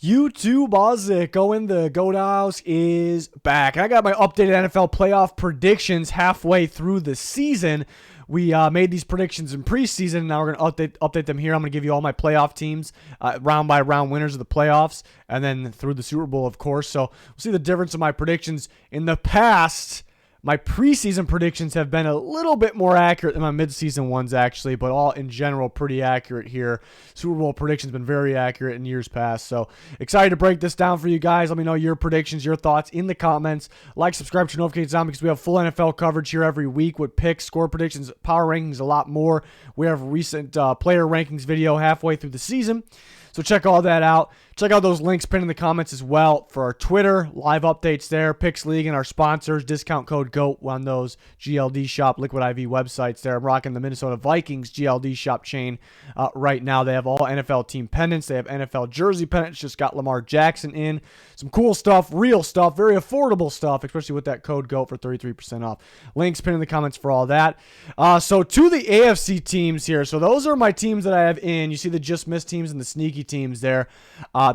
YouTube Ozic going the Goat House is back. I got my updated NFL playoff predictions halfway through the season. We made these predictions in preseason, and now we're going to update them here. I'm going to give you all my playoff teams, round by round winners of the playoffs, and then through the Super Bowl, of course. So we'll see the difference in my predictions. In the past, my preseason predictions have been a little bit more accurate than my midseason ones, actually, but all in general pretty accurate here. Super Bowl predictions been very accurate in years past, so excited to break this down for you guys. Let me know your predictions, your thoughts in the comments. Like, subscribe to notifications on because we have full NFL coverage here every week with picks, score predictions, power rankings, a lot more. We have a recent player rankings video halfway through the season. So check all that out. Check out those links pinned in the comments as well for our Twitter, live updates there, Picks League, and our sponsors. Discount code GOAT on those GLD Shop, Liquid IV websites there. I'm rocking the Minnesota Vikings GLD Shop chain right now. They have all NFL team pennants. They have NFL jersey pennants. Just got Lamar Jackson in. Some cool stuff, real stuff, very affordable stuff, especially with that code GOAT for 33% off. Links pinned in the comments for all that. So to the AFC teams here. So those are my teams that I have in. You see the just missed teams and the sneaky teams there.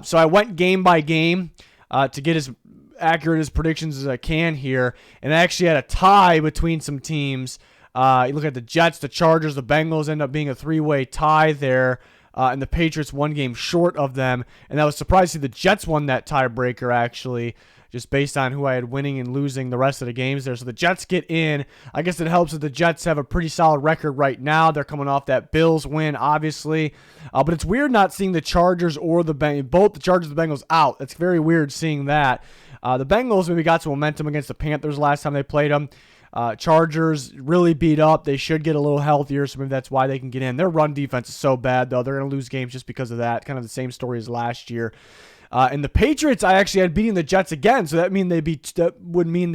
So I went game by game to get as accurate as predictions as I can here, and I actually had a tie between some teams. You look at the Jets, the Chargers, the Bengals end up being a three-way tie there, and the Patriots one game short of them, and I was surprised to see the Jets won that tiebreaker actually, just based on who I had winning and losing the rest of the games there. So the Jets get in. I guess it helps that the Jets have a pretty solid record right now. They're coming off that Bills win, obviously. But it's weird not seeing the Chargers or both the Chargers and the Bengals out. It's very weird seeing that. The Bengals maybe got some momentum against the Panthers last time they played them. Chargers really beat up. They should get a little healthier, so maybe that's why they can get in. Their run defense is so bad, though. They're going to lose games just because of that. Kind of the same story as last year. And the Patriots, I actually had beating the Jets again, so that would mean they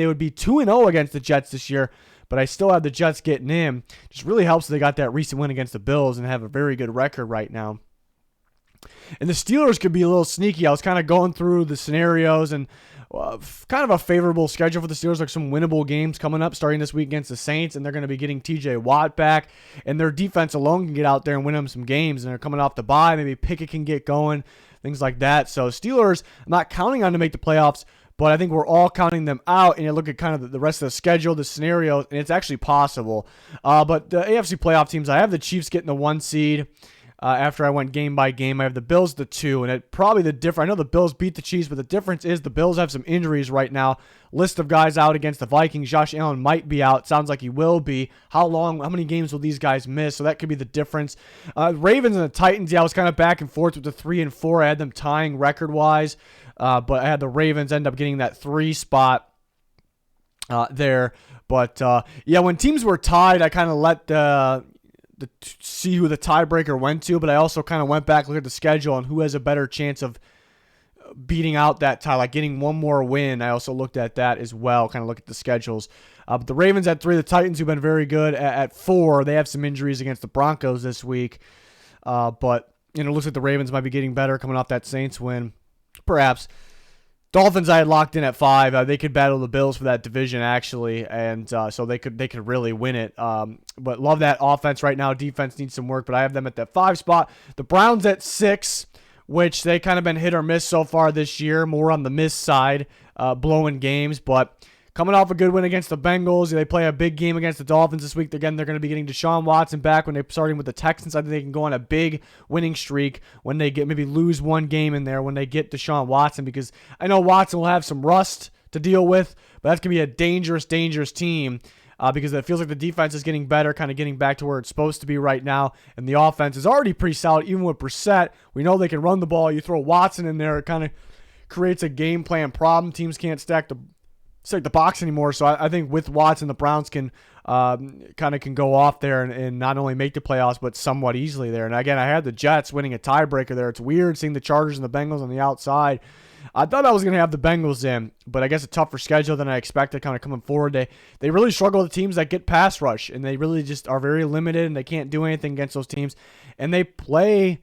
would be 2-0 against the Jets this year. But I still have the Jets getting in. Just really helps that they got that recent win against the Bills and have a very good record right now. And the Steelers could be a little sneaky. I was kind of going through the scenarios and kind of a favorable schedule for the Steelers, like some winnable games coming up starting this week against the Saints, and they're going to be getting TJ Watt back, and their defense alone can get out there and win them some games, and they're coming off the bye. Maybe Pickett can get going, things like that. So Steelers, I'm not counting on to make the playoffs, but I think we're all counting them out, and you look at kind of the rest of the schedule, the scenarios, and it's actually possible. But the AFC playoff teams, I have the Chiefs getting the 1 seed. After I went game by game, I have the Bills the 2, and it probably the difference. I know the Bills beat the Chiefs, but the difference is the Bills have some injuries right now. List of guys out against the Vikings. Josh Allen might be out. Sounds like he will be. How many games will these guys miss? So that could be the difference. Ravens and the Titans, I was kind of back and forth with the 3 and 4. I had them tying record-wise, but I had the Ravens end up getting that 3 spot there. But, when teams were tied, I kind of let see who the tiebreaker went to, but I also kind of went back, look at the schedule, and who has a better chance of beating out that tie, like getting one more win. I also looked at that as well, kind of look at the schedules. But the Ravens at 3, the Titans, who've been very good at 4. They have some injuries against the Broncos this week, but it looks like the Ravens might be getting better coming off that Saints win, perhaps. Dolphins I had locked in at 5. They could battle the Bills for that division, actually, and so they could really win it. But love that offense right now. Defense needs some work, but I have them at that 5 spot. The Browns at 6, which they kind of been hit or miss so far this year, more on the miss side, blowing games, but coming off a good win against the Bengals. They play a big game against the Dolphins this week. Again, they're going to be getting Deshaun Watson back when they're starting with the Texans. I think they can go on a big winning streak when they maybe lose one game in there when they get Deshaun Watson, because I know Watson will have some rust to deal with, but that's going to be a dangerous, dangerous team because it feels like the defense is getting better, kind of getting back to where it's supposed to be right now, and the offense is already pretty solid. Even with Brissett, we know they can run the ball. You throw Watson in there, it kind of creates a game plan problem. Teams can't stack the box anymore. So I think with Watson, the Browns can can go off there and not only make the playoffs, but somewhat easily there. And again, I had the Jets winning a tiebreaker there. It's weird seeing the Chargers and the Bengals on the outside. I thought I was going to have the Bengals in, but I guess a tougher schedule than I expected kind of coming forward. They really struggle with teams that get pass rush, and they really just are very limited, and they can't do anything against those teams. And they play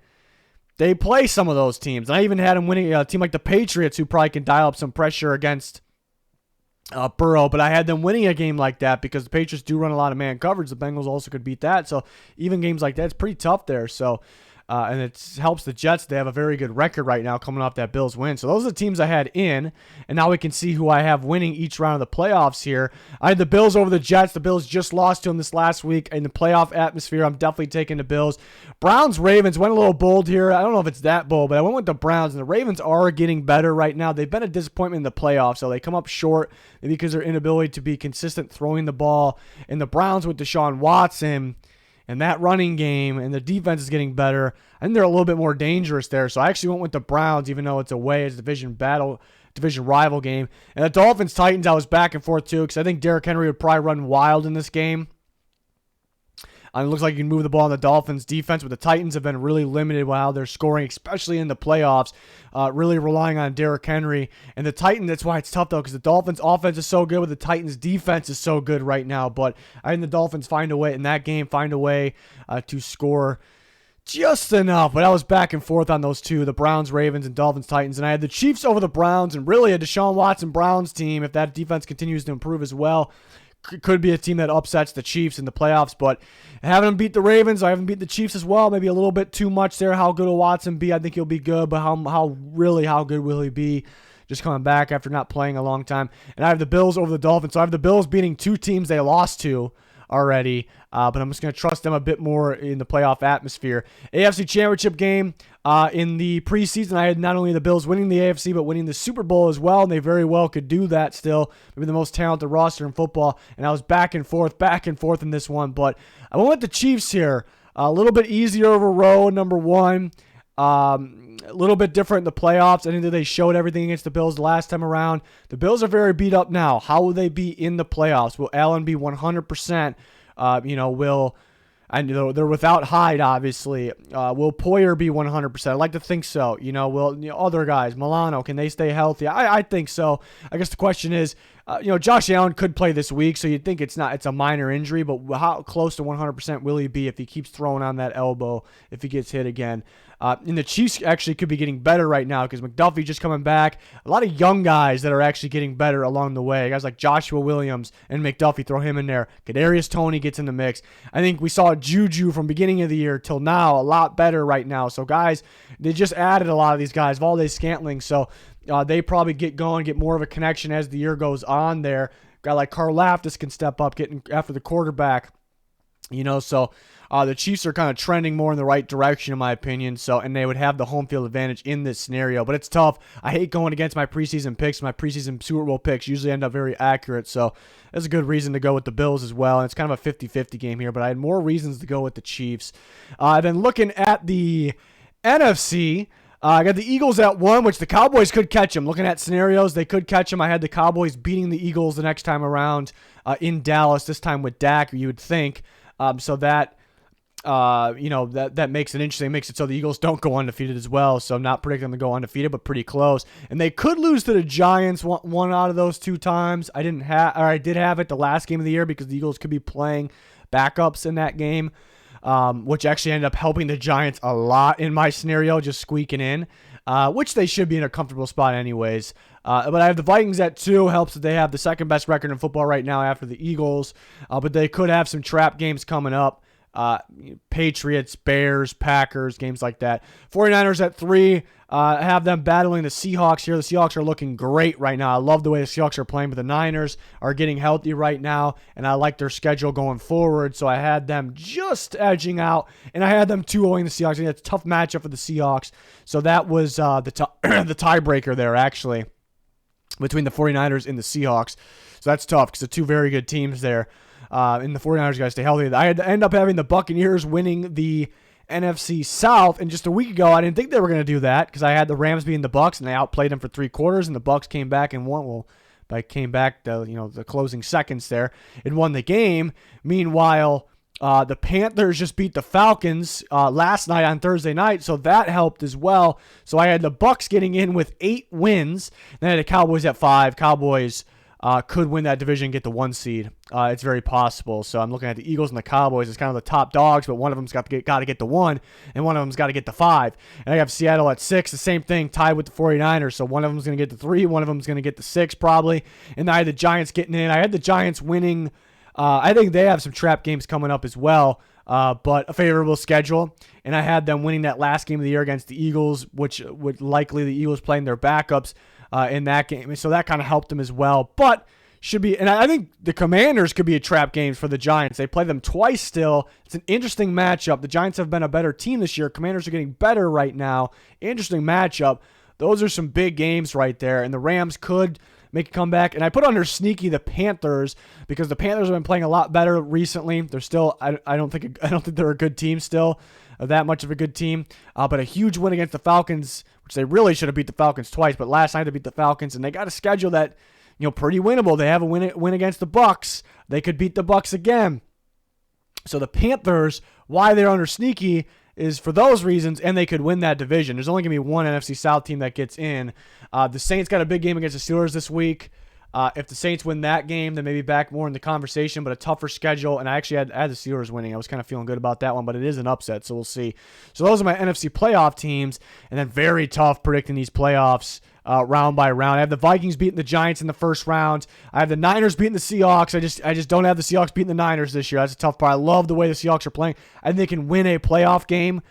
some of those teams. And I even had them winning a team like the Patriots, who probably can dial up some pressure against Burrow, but I had them winning a game like that because the Patriots do run a lot of man coverage. The Bengals also could beat that. So even games like that, it's pretty tough there. So and it helps the Jets. They have a very good record right now coming off that Bills win. So those are the teams I had in, and now we can see who I have winning each round of the playoffs here. I had the Bills over the Jets. The Bills just lost to them this last week. In the playoff atmosphere, I'm definitely taking the Bills. Browns-Ravens went a little bold here. I don't know if it's that bold, but I went with the Browns, and the Ravens are getting better right now. They've been a disappointment in the playoffs, so they come up short because of their inability to be consistent throwing the ball. And the Browns with Deshaun Watson and that running game, and the defense is getting better. I think they're a little bit more dangerous there. So I actually went with the Browns, even though it's away. It's a division rival game. And the Dolphins-Titans, I was back and forth too, because I think Derrick Henry would probably run wild in this game. It looks like you can move the ball on the Dolphins' defense, but the Titans have been really limited while they're scoring, especially in the playoffs, really relying on Derrick Henry. And the Titans, that's why it's tough, though, because the Dolphins' offense is so good, but the Titans' defense is so good right now. But I think the Dolphins find a way in that game, to score just enough. But I was back and forth on those two, the Browns, Ravens, and Dolphins, Titans. And I had the Chiefs over the Browns, and really a Deshaun Watson Browns team, if that defense continues to improve as well, could be a team that upsets the Chiefs in the playoffs. But having them beat the Ravens, I haven't beat the Chiefs as well. Maybe a little bit too much there. How good will Watson be? I think he'll be good, but how good will he be? Just coming back after not playing a long time. And I have the Bills over the Dolphins. So I have the Bills beating two teams they lost to already, but I'm just going to trust them a bit more in the playoff atmosphere. AFC Championship game in the preseason, I had not only the Bills winning the AFC, but winning the Super Bowl as well, and they very well could do that still. Maybe the most talented roster in football, and I was back and forth in this one, but I went with the Chiefs here. A little bit easier over row, number one. A little bit different in the playoffs. I think that they showed everything against the Bills the last time around. The Bills are very beat up now. How will they be in the playoffs? Will Allen be 100%? They're without Hyde, obviously. Will Poyer be 100%? I'd like to think so. Other guys, Milano, can they stay healthy? I think so. I guess the question is, Josh Allen could play this week, so you'd think it's a minor injury, but how close to 100% will he be if he keeps throwing on that elbow, if he gets hit again? And the Chiefs actually could be getting better right now because McDuffie just coming back. A lot of young guys that are actually getting better along the way. Guys like Joshua Williams and McDuffie, throw him in there. Kadarius Toney gets in the mix. I think we saw Juju from beginning of the year till now a lot better right now. So guys, they just added a lot of these guys. Valdez-Scantling, so they probably get going, get more of a connection as the year goes on there. A guy like Karlaftis can step up getting after the quarterback. So the Chiefs are kind of trending more in the right direction, in my opinion. And they would have the home field advantage in this scenario. But it's tough. I hate going against my preseason picks. My preseason Super Bowl picks usually end up very accurate. So that's a good reason to go with the Bills as well. And it's kind of a 50-50 game here. But I had more reasons to go with the Chiefs. Then looking at the NFC, I got the Eagles at 1, which the Cowboys could catch them. Looking at scenarios, they could catch them. I had the Cowboys beating the Eagles the next time around in Dallas, this time with Dak, you would think. So that makes it interesting. It makes it so the Eagles don't go undefeated as well. So I'm not predicting them to go undefeated, but pretty close. And they could lose to the Giants one out of those two times. I did have it the last game of the year because the Eagles could be playing backups in that game, which actually ended up helping the Giants a lot in my scenario, just squeaking in, which they should be in a comfortable spot anyways. But I have the Vikings at 2. Helps that they have the second best record in football right now after the Eagles. But they could have some trap games coming up. Patriots, Bears, Packers, games like that. 49ers at 3. I have them battling the Seahawks here. The Seahawks are looking great right now. I love the way the Seahawks are playing, but the Niners are getting healthy right now, and I like their schedule going forward. So I had them just edging out, and I had them 2-0ing the Seahawks. I think that's a tough matchup for the Seahawks. So that was the tiebreaker there, actually, between the 49ers and the Seahawks. So that's tough because the two very good teams there. And the 49ers got to stay healthy. I had to end up having the Buccaneers winning the NFC South, and just a week ago, I didn't think they were going to do that because I had the Rams beating the Bucs, and they outplayed them for 3 quarters, and the Bucs came back and won. Well, I came back the closing seconds there and won the game. Meanwhile, the Panthers just beat the Falcons last night on Thursday night, so that helped as well. So I had the Bucs getting in with 8 wins. Then I had the Cowboys at 5. Cowboys could win that division and get the 1 seed. It's very possible. So I'm looking at the Eagles and the Cowboys as kind of the top dogs, but one of them's got to get the 1, and one of them's got to get the 5. And I have Seattle at 6, the same thing, tied with the 49ers. So one of them's going to get the 3, one of them's going to get the 6 probably. And I had the Giants getting in. I had the Giants winning. I think they have some trap games coming up as well. but a favorable schedule. And I had them winning that last game of the year against the Eagles, which would likely the Eagles playing their backups in that game. So that kind of helped them as well. But should be, and I think the Commanders could be a trap game for the Giants. They play them twice still. It's an interesting matchup. The Giants have been a better team this year. Commanders are getting better right now. Interesting matchup. Those are some big games right there, and the Rams could make a comeback. And I put under sneaky the Panthers because the Panthers have been playing a lot better recently. They're still, I don't think they're a good team still, that much of a good team. But a huge win against the Falcons, which they really should have beat the Falcons twice. But last night they beat the Falcons, and they got a schedule that, pretty winnable. They have a win against the Bucs. They could beat the Bucs again. So the Panthers, why they're under sneaky is for those reasons, and they could win that division. There's only going to be one NFC South team that gets in. The Saints got a big game against the Steelers this week. If the Saints win that game, then maybe back more in the conversation, but a tougher schedule. And I actually had the Steelers winning. I was kind of feeling good about that one, but it is an upset, so we'll see. So those are my NFC playoff teams, and then very tough predicting these playoffs round by round. I have the Vikings beating the Giants in the first round. I have the Niners beating the Seahawks. I just don't have the Seahawks beating the Niners this year. That's a tough part. I love the way the Seahawks are playing. I think they can win a playoff game.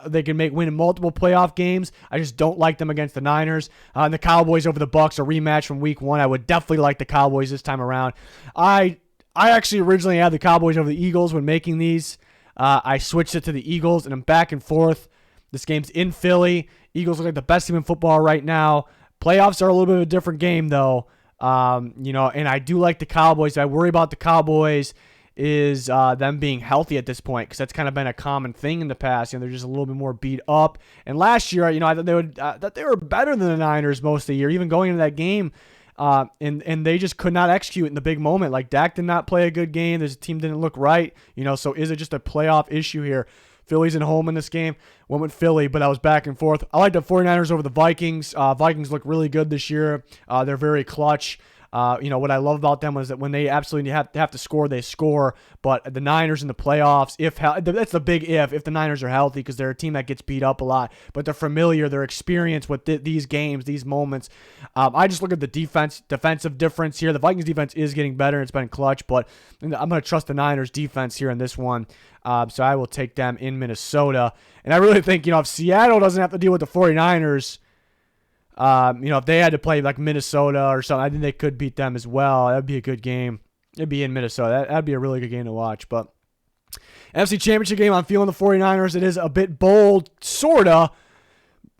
They can win multiple playoff games. I just don't like them against the Niners. And the Cowboys over the Bucs, a rematch from Week 1. I would definitely like the Cowboys this time around. I actually originally had the Cowboys over the Eagles when making these. I switched it to the Eagles, and I'm back and forth. This game's in Philly. Eagles look like the best team in football right now. Playoffs are a little bit of a different game, though. And I do like the Cowboys. I worry about the Cowboys is them being healthy at this point, because that's kind of been a common thing in the past. They're just a little bit more beat up. And last year, I thought they were better than the Niners most of the year, even going into that game. And they just could not execute in the big moment. Like, Dak did not play a good game. This team didn't look right. So is it just a playoff issue here? Philly's at home in this game. Went with Philly, but I was back and forth. I like the 49ers over the Vikings. Vikings look really good this year. They're very clutch. What I love about them is that when they absolutely have to score, they score. But the Niners in the playoffs, that's the big if the Niners are healthy, because they're a team that gets beat up a lot. But they're familiar, they're experienced with these games, these moments. I just look at the defensive difference here. The Vikings defense is getting better. It's been clutch, but I'm going to trust the Niners defense here in this one. So I will take them in Minnesota. And I really think, if Seattle doesn't have to deal with the 49ers, if they had to play like Minnesota or something, I think they could beat them as well. That'd be a good game. It'd be in Minnesota. That'd be a really good game to watch. But NFC Championship game, I'm feeling the 49ers. It is a bit bold, sort of.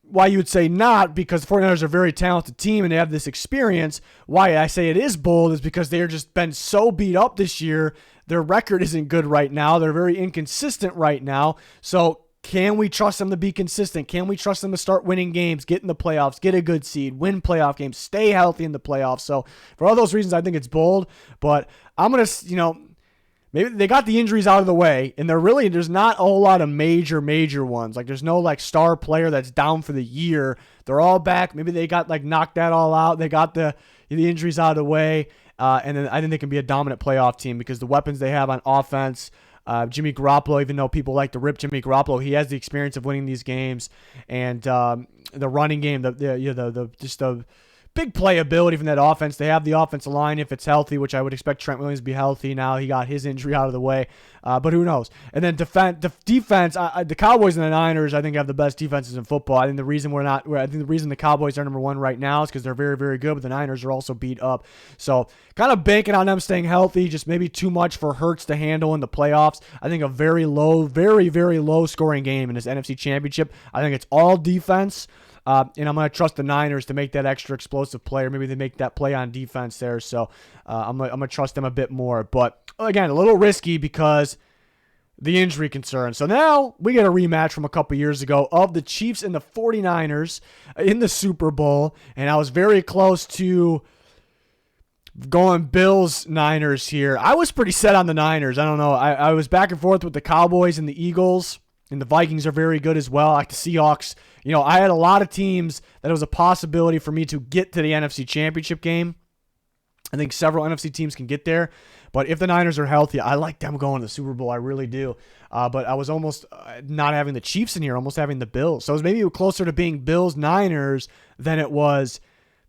Why you would say not, because the 49ers are a very talented team and they have this experience. Why I say it is bold is because they've just been so beat up this year. Their record isn't good right now. They're very inconsistent right now. So can we trust them to be consistent? Can we trust them to start winning games, get in the playoffs, get a good seed, win playoff games, stay healthy in the playoffs? So for all those reasons, I think it's bold. But I'm going to, maybe they got the injuries out of the way, and there's not a whole lot of major ones. Like, there's no star player that's down for the year. They're all back. Maybe they got knocked that all out. They got the injuries out of the way. And then I think they can be a dominant playoff team because the weapons they have on offense, Jimmy Garoppolo, even though people like to rip Jimmy Garoppolo, he has the experience of winning these games, and the running game, the big playability from that offense. They have the offensive line if it's healthy, which I would expect Trent Williams to be healthy now. He got his injury out of the way, but who knows? And then defense, the Cowboys and the Niners, I think, have the best defenses in football. I think the reason the Cowboys are number one right now is because they're very, very good, but the Niners are also beat up. So kind of banking on them staying healthy, just maybe too much for Hurts to handle in the playoffs. I think a very low, very, very low scoring game in this NFC Championship. I think it's all defense. And I'm going to trust the Niners to make that extra explosive play, or maybe they make that play on defense there. So I'm going to trust them a bit more. But, again, a little risky because the injury concern. So now we get a rematch from a couple years ago of the Chiefs and the 49ers in the Super Bowl. And I was very close to going Bills-Niners here. I was pretty set on the Niners. I don't know. I was back and forth with the Cowboys and the Eagles. And the Vikings are very good as well. I like the Seahawks. I had a lot of teams that it was a possibility for me to get to the NFC Championship game. I think several NFC teams can get there. But if the Niners are healthy, I like them going to the Super Bowl. I really do. But I was almost not having the Chiefs in here, almost having the Bills. So it was maybe closer to being Bills-Niners than it was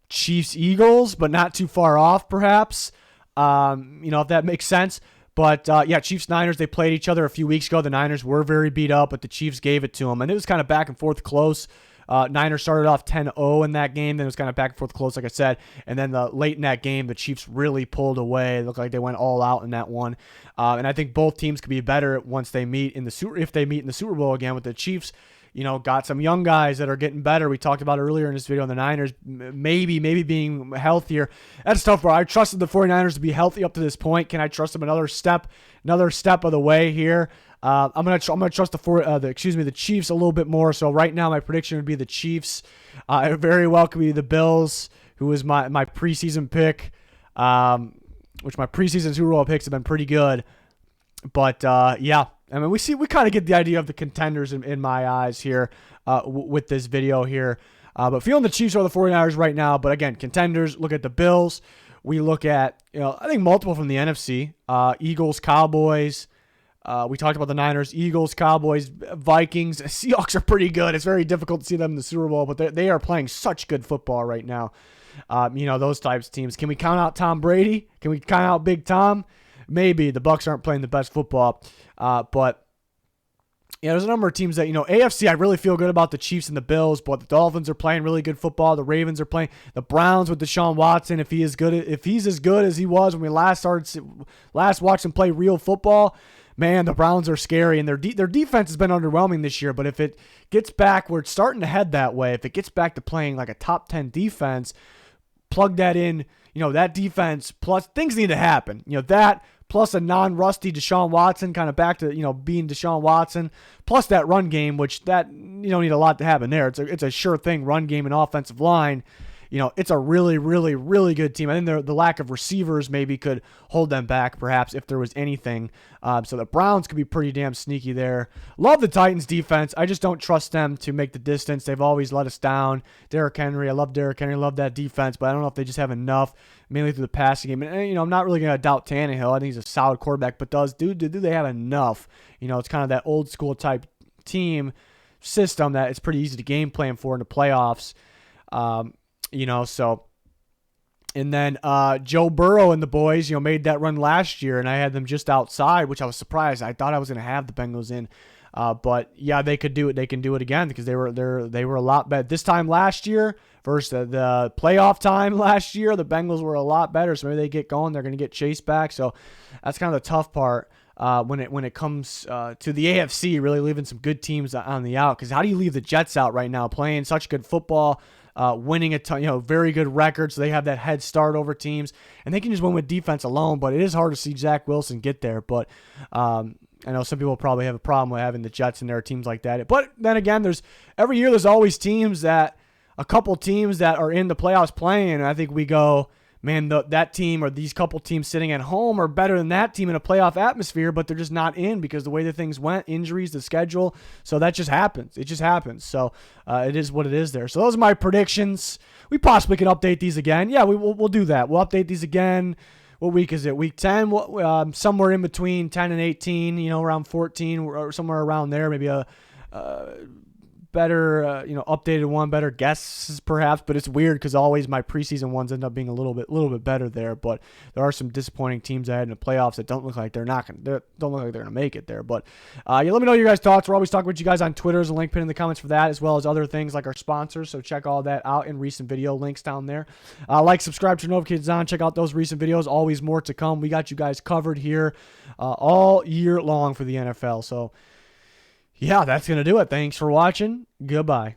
Chiefs-Eagles, but not too far off, perhaps. If that makes sense. But, yeah, Chiefs-Niners, they played each other a few weeks ago. The Niners were very beat up, but the Chiefs gave it to them. And it was kind of back and forth close. Niners started off 10-0 in that game. Then it was kind of back and forth close, like I said. And then late in that game, the Chiefs really pulled away. It looked like they went all out in that one. And I think both teams could be better once they meet in the if they meet in the Super Bowl again. With the Chiefs, got some young guys that are getting better. We talked about earlier in this video on the Niners, maybe being healthier. That's tough, bro. I trusted the 49ers to be healthy up to this point. Can I trust them another step of the way here? I'm gonna trust the Chiefs a little bit more. So right now, my prediction would be the Chiefs. It very well could be the Bills, who was my preseason pick, which my preseason Super Bowl picks have been pretty good. But yeah. I mean, we kind of get the idea of the contenders in my eyes here with this video here. But feeling the Chiefs or the 49ers right now. But again, contenders, look at the Bills. We look at, I think multiple from the NFC. Eagles, Cowboys. We talked about the Niners, Eagles, Cowboys, Vikings. Seahawks are pretty good. It's very difficult to see them in the Super Bowl, but they are playing such good football right now. Those types of teams. Can we count out Tom Brady? Can we count out Big Tom? Maybe. The Bucs aren't playing the best football. But there's a number of teams that, AFC, I really feel good about the Chiefs and the Bills, but the Dolphins are playing really good football. The Ravens are playing. The Browns with Deshaun Watson, if he's as good as he was when we last watched him play real football, man, the Browns are scary, and their defense has been underwhelming this year. But if it gets back where it's starting to head that way, if it gets back to playing like a top 10 defense, plug that in, that defense, plus things need to happen. That plus a non-rusty Deshaun Watson, kind of back to, being Deshaun Watson, plus that run game, which that you don't need a lot to happen there. It's a sure thing run game and offensive line. It's a really, really, really good team. I think the lack of receivers maybe could hold them back, perhaps, if there was anything. So the Browns could be pretty damn sneaky there. Love the Titans' defense. I just don't trust them to make the distance. They've always let us down. Derrick Henry, I love Derrick Henry. I love that defense, but I don't know if they just have enough, mainly through the passing game. And I'm not really going to doubt Tannehill. I think he's a solid quarterback, but do they have enough? It's kind of that old school type team system that it's pretty easy to game plan for in the playoffs. And then Joe Burrow and the boys, made that run last year, and I had them just outside, which I was surprised. I thought I was going to have the Bengals in, but yeah, they could do it. They can do it again because they were a lot better this time last year versus the playoff time last year. The Bengals were a lot better, so maybe they get going. They're going to get chased back, so that's kind of the tough part. When it comes to the AFC, really leaving some good teams on the out, because how do you leave the Jets out right now, playing such good football, winning a ton, very good record, so they have that head start over teams, and they can just win with defense alone. But it is hard to see Zach Wilson get there. But I know some people probably have a problem with having the Jets and their teams like that. But then again, every year there's always a couple teams that are in the playoffs playing, and I think we go, man, that team or these couple teams sitting at home are better than that team in a playoff atmosphere, but they're just not in because the way that things went, injuries, the schedule. So that just happens. It just happens. So it is what it is there. So those are my predictions. We possibly can update these again. Yeah, we'll do that. We'll update these again. What week is it? Week 10? Somewhere in between 10 and 18, around 14 or somewhere around there. Maybe a better, updated one, better guesses perhaps, but it's weird because always my preseason ones end up being a little bit better there. But there are some disappointing teams I had in the playoffs that don't look like they're gonna make it there. But let me know your guys' thoughts. We're always talking with you guys on Twitter. There's a link pinned in the comments for that, as well as other things like our sponsors. So check all that out in recent video links down there. Subscribe, turn notifications on. Check out those recent videos. Always more to come. We got you guys covered here all year long for the NFL. So yeah, that's going to do it. Thanks for watching. Goodbye.